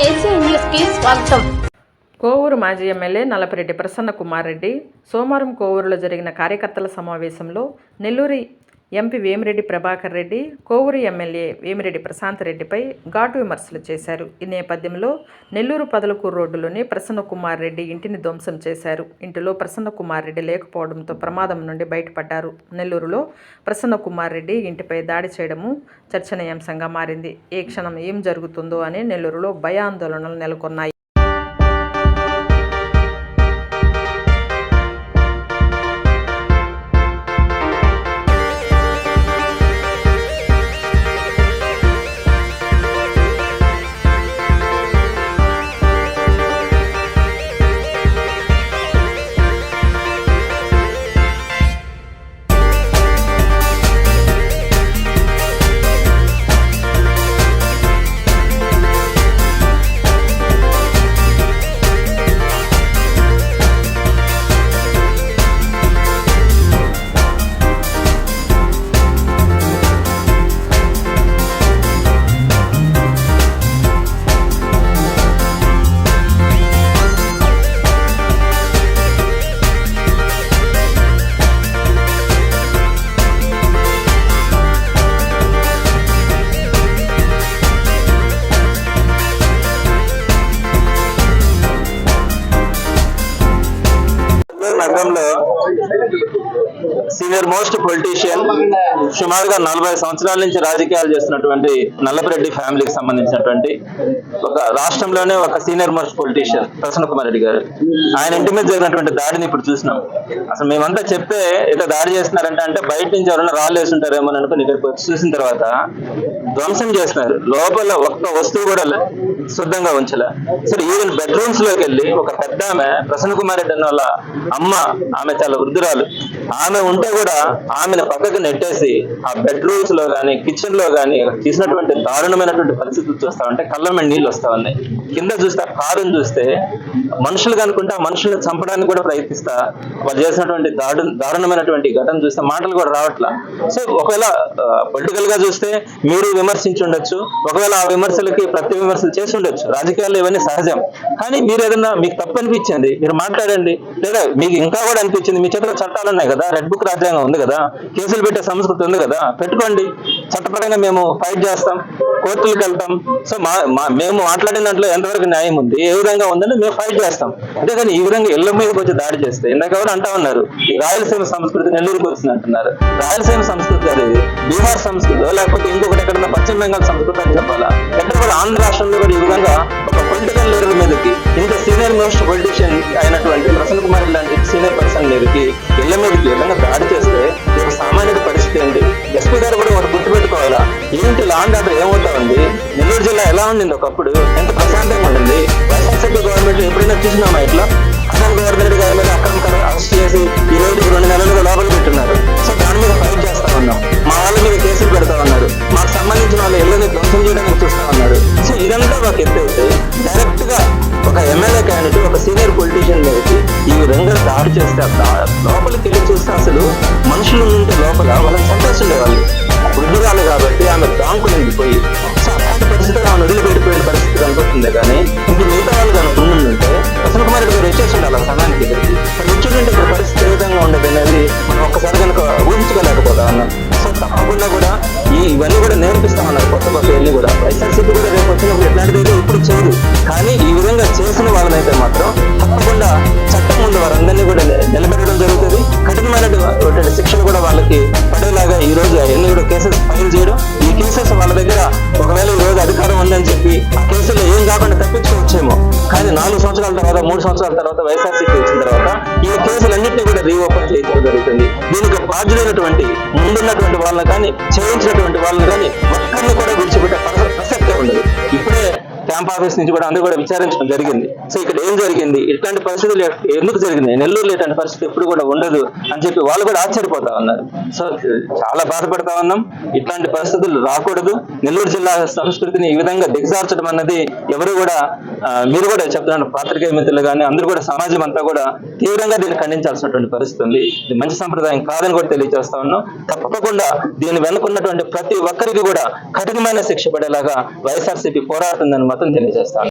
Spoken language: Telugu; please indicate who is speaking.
Speaker 1: ఏసీఎన్ న్యూస్ కి స్వాగతం.
Speaker 2: కోవూరు మాజీ ఎమ్మెల్యే నల్లపరెడ్డి ప్రసన్న కుమార్ రెడ్డి సోమవారం కోవూరులో జరిగిన కార్యకర్తల సమావేశంలో నెల్లూరు ఎంపీ వేమిరెడ్డి ప్రభాకర్ రెడ్డి, కోవూరు ఎమ్మెల్యే వేమిరెడ్డి ప్రశాంత్ రెడ్డిపై ఘాటు విమర్శలు చేశారు. ఈ నేపథ్యంలో నెల్లూరు పదలకూరు రోడ్డులోని ప్రసన్న కుమార్ రెడ్డి ఇంటిని ధ్వంసం చేశారు. ఇంటిలో ప్రసన్న కుమార్ రెడ్డి లేకపోవడంతో ప్రమాదం నుండి బయటపడ్డారు. నెల్లూరులో ప్రసన్న కుమార్ రెడ్డి ఇంటిపై దాడి చేయడము చర్చనీయాంశంగా మారింది. ఏ క్షణం ఏం జరుగుతుందో అని నెల్లూరులో భయాందోళనలు నెలకొన్నాయి.
Speaker 3: నగరంలో సీనియర్ మోస్ట్ పొలిటీషియన్, సుమారుగా 40 సంవత్సరాల నుంచి రాజకీయాలు చేస్తున్నటువంటి నల్లపరెడ్డి ఫ్యామిలీకి సంబంధించినటువంటి ఒక రాష్ట్రంలోనే ఒక senior most politician Prasanna Kumar Reddy గారు. ఆయన ఇంటి మీద జరిగినటువంటి దాడిని ఇప్పుడు చూసినాం. అసలు మేమంతా చెప్తే ఏదో దాడి చేస్తున్నారంటే బయట నుంచి ఎవరైనా రాళ్ళు వేస్తుంటారేమో అనుకుని ఇక్కడికి చూసిన తర్వాత ధ్వంసం చేస్తున్నారు. లోపల ఒక్క వస్తువు కూడా శుద్ధంగా ఉంచలే. సరే ఈవెన్ బెడ్రూమ్స్ లోకి వెళ్ళి ఒక పెద్ద ఆమె ప్రసన్న కుమార్ రెడ్డి అన్న వాళ్ళ అమ్మ, ఆమె చాలా వృద్ధురాలు, ఆమె ఉంటే కూడా ఆమెను పక్కకు నెట్టేసి ఆ బెడ్రూమ్స్ లో కానీ కిచెన్ లో కానీ తీసినటువంటి దారుణమైనటువంటి పరిస్థితులు చూస్తా ఉంటే కళ్ళ మీద నీళ్ళు వస్తా ఉన్నాయి. కింద చూస్తే ఆ కారుని చూస్తే మనుషులు కనుకుంటే ఆ మనుషులను చంపడానికి కూడా ప్రయత్నిస్తా వాళ్ళు చేసినటువంటి దారుణమైనటువంటి ఘటన చూస్తే మాటలు కూడా రావట్లా. సో ఒకవేళ పొలిటికల్ గా చూస్తే మీరు విమర్శించి ఉండొచ్చు, ఒకవేళ ఆ విమర్శలకి ప్రతి విమర్శలు చేసి ఉండొచ్చు, రాజకీయాల్లో ఇవన్నీ సహజం. కానీ మీరు ఏదన్నా మీకు తప్పు అనిపించింది మీరు మాట్లాడండి, లేదా మీకు ఇంకా కూడా అనిపించింది మీ చేతిలో చట్టాలు ఉన్నాయి కదా, రెడ్ బుక్ రాజ్యాంగం ఉంది కదా, కేసులు పెట్టే సంస్కృతి ఉంది కదా, పెట్టుకోండి. చట్టపరంగా మేము ఫైట్ చేస్తాం, కోర్టులకు వెళ్తాం. సో మేము మాట్లాడిన దాంట్లో ఎంతవరకు న్యాయం ఉంది, ఏ విధంగా ఉందని మేము ఫైట్ చేస్తాం. అంతేగాని ఈ విధంగా ఇళ్ల మీదకి వచ్చి దాడి చేస్తే ఇందాక ఎవరు అంటా ఉన్నారు ఈ రాయలసీమ సంస్కృతి నెల్లూరుకి వచ్చింది అంటున్నారు. రాయలసీమ సంస్కృతి అనేది బీహార్ సంస్కృతి లేకపోతే ఇంకొకటి ఎక్కడన్నా పశ్చిమ బెంగాల్ సంస్కృతి అని చెప్పాలా? ఎక్కడ కూడా ఆంధ్ర రాష్ట్రంలో కూడా ఈ విధంగా ఒక పొలిటికల్ లీడర్ మీదకి, ఇంత సీనియర్ మోస్ట్ పొలిటీషియన్ అయినటువంటి ప్రసన్న కుమార్ లాంటి సీనియర్ పర్సన్ మీదకి ఇళ్ల మీదకి విధంగా దాడి చేస్తే ఒక సామాన్యుడి పరిస్థితి ఏంటి? ఎస్పీ గారు కూడా ఒకటి గుర్తుపెట్టుకోవాలా, ఏంటి లాండ్ ఆర్డర్ ఏమవుతా ఉంది? నెల్లూరు జిల్లా ఎలా ఉండింది ఒకప్పుడు, ఎంత ప్రశాంతంగా ఉండింది? వైఎస్ఆర్సీపీ గవర్నమెంట్ ఎప్పుడైనా చూసినామా ఇట్లా? అసలు గవర్నమెంట్ గారి మీద అక్రమ అరెస్ట్ చేసి ఈ రోజు 2 నెలలుగా లోపల పెట్టున్నారు. సో దాని మీద ఫైట్ చేస్తా ఉన్నాం. మా వాళ్ళ మీద కేసులు పెడతా ఉన్నారు, మాకు సంబంధించిన వాళ్ళ ఇళ్ళని ధ్వంసం చేయడానికి చూస్తా ఉన్నారు. సో ఇదంతా మాకు ఎత్తైతే డైరెక్ట్ గా ఒక ఎమ్మెల్యే క్యాండిడేట్, ఒక సీనియర్ పొలిటీషియన్ మీదకి ఈ విధంగా దాడి చేస్తే లోపలికి వెళ్ళి చూస్తే అసలు మనుషులు ఉంటే లోపల వాళ్ళని చంపేస్తుండేవాళ్ళు. వృద్ధురాలు కాబట్టి ఆమె బ్యాంకు నిండిపోయి సో అలాంటి పరిస్థితులు ఆమె వదిలిపెట్టిపోయిన పరిస్థితి కనపడుతుంది. కానీ ఇంక మిగతా వాళ్ళు కనుక ఉండుంటే ప్రసన్న కుమార్ రెడ్డి గారు వచ్చేసి ఉండాలి ఆ సమయానికి దగ్గరికి. మరి వచ్చేటంటే ఇక్కడ పరిస్థితి ఏ విధంగా ఉండదు అనేది మనం ఒక్కసారి కనుక ఊహించుకోలేకపోతా ఉన్నాం. సో తప్పకుండా కూడా ఇవన్నీ కూడా నేర్పిస్తామన్నారు కొత్త ఇవన్నీ కూడా. వైఎస్ఆర్సీపీ కూడా రేపు వచ్చినప్పుడు ఎట్లాంటిది ఇప్పుడు చేయదు. కానీ ఈ విధంగా చేసిన వాళ్ళనైతే మాత్రం తప్పకుండా చట్టం ముందు వారందరినీ కూడా నిలబెట్టడం జరుగుతుంది. కఠినమైనటువంటి శిక్షలు కూడా వాళ్ళకి పడేలాగా ఈ రోజు అవన్నీ కూడా కేసెస్ ఫైల్ చేయడం, ఈ కేసెస్ వాళ్ళ దగ్గర ఒకవేళ ఈ రోజు అధికారం ఉందని చెప్పి ఆ కేసుల్లో ఏం కాకుండా తప్పించుకోవచ్చేమో, కానీ 4 సంవత్సరాల తర్వాత 3 సంవత్సరాల తర్వాత వైఎస్ఆర్సీపీ వచ్చిన తర్వాత ఈ కేసులన్నింటినీ కూడా రీఓపెన్ చేయడం జరుగుతుంది. దీనికి బాధ్యులైనటువంటి ముందున్నటువంటి వాళ్ళని కానీ చేయించినటువంటి వాళ్ళని కానీ ఒక్కరిని కూడా విడిచిపెట్టే ప్రసక్తే ఉండదు. ఇప్పుడే క్యాంప్ ఆఫీస్ నుంచి కూడా అందరూ కూడా విచారించడం జరిగింది. సో ఇక్కడ ఏం జరిగింది, ఇట్లాంటి పరిస్థితులు ఎందుకు జరిగింది, నెల్లూరులో ఇట్లాంటి పరిస్థితి ఎప్పుడు కూడా ఉండదు అని చెప్పి వాళ్ళు కూడా ఆశ్చర్యపోతా ఉన్నారు. సో చాలా బాధపడతా ఉన్నాం. ఇట్లాంటి పరిస్థితులు రాకూడదు. నెల్లూరు జిల్లా సంస్కృతిని ఈ విధంగా దిగజార్చడం అన్నది ఎవరు కూడా మీరు కూడా చెప్తున్నారు, పాత్రికేయ మిత్రులు కానీ అందరూ కూడా సమాజం అంతా కూడా తీవ్రంగా దీన్ని ఖండించాల్సినటువంటి పరిస్థితి ఉంది. ఇది మంచి సంప్రదాయం కాదని కూడా తెలియజేస్తా ఉన్నాం. తప్పకుండా దీన్ని వెనుకున్నటువంటి ప్రతి ఒక్కరికి కూడా కఠినమైన శిక్ష పడేలాగా వైఎస్ఆర్సీపీ పోరాడుతుందని మాత్రం తెలియజేస్తాను.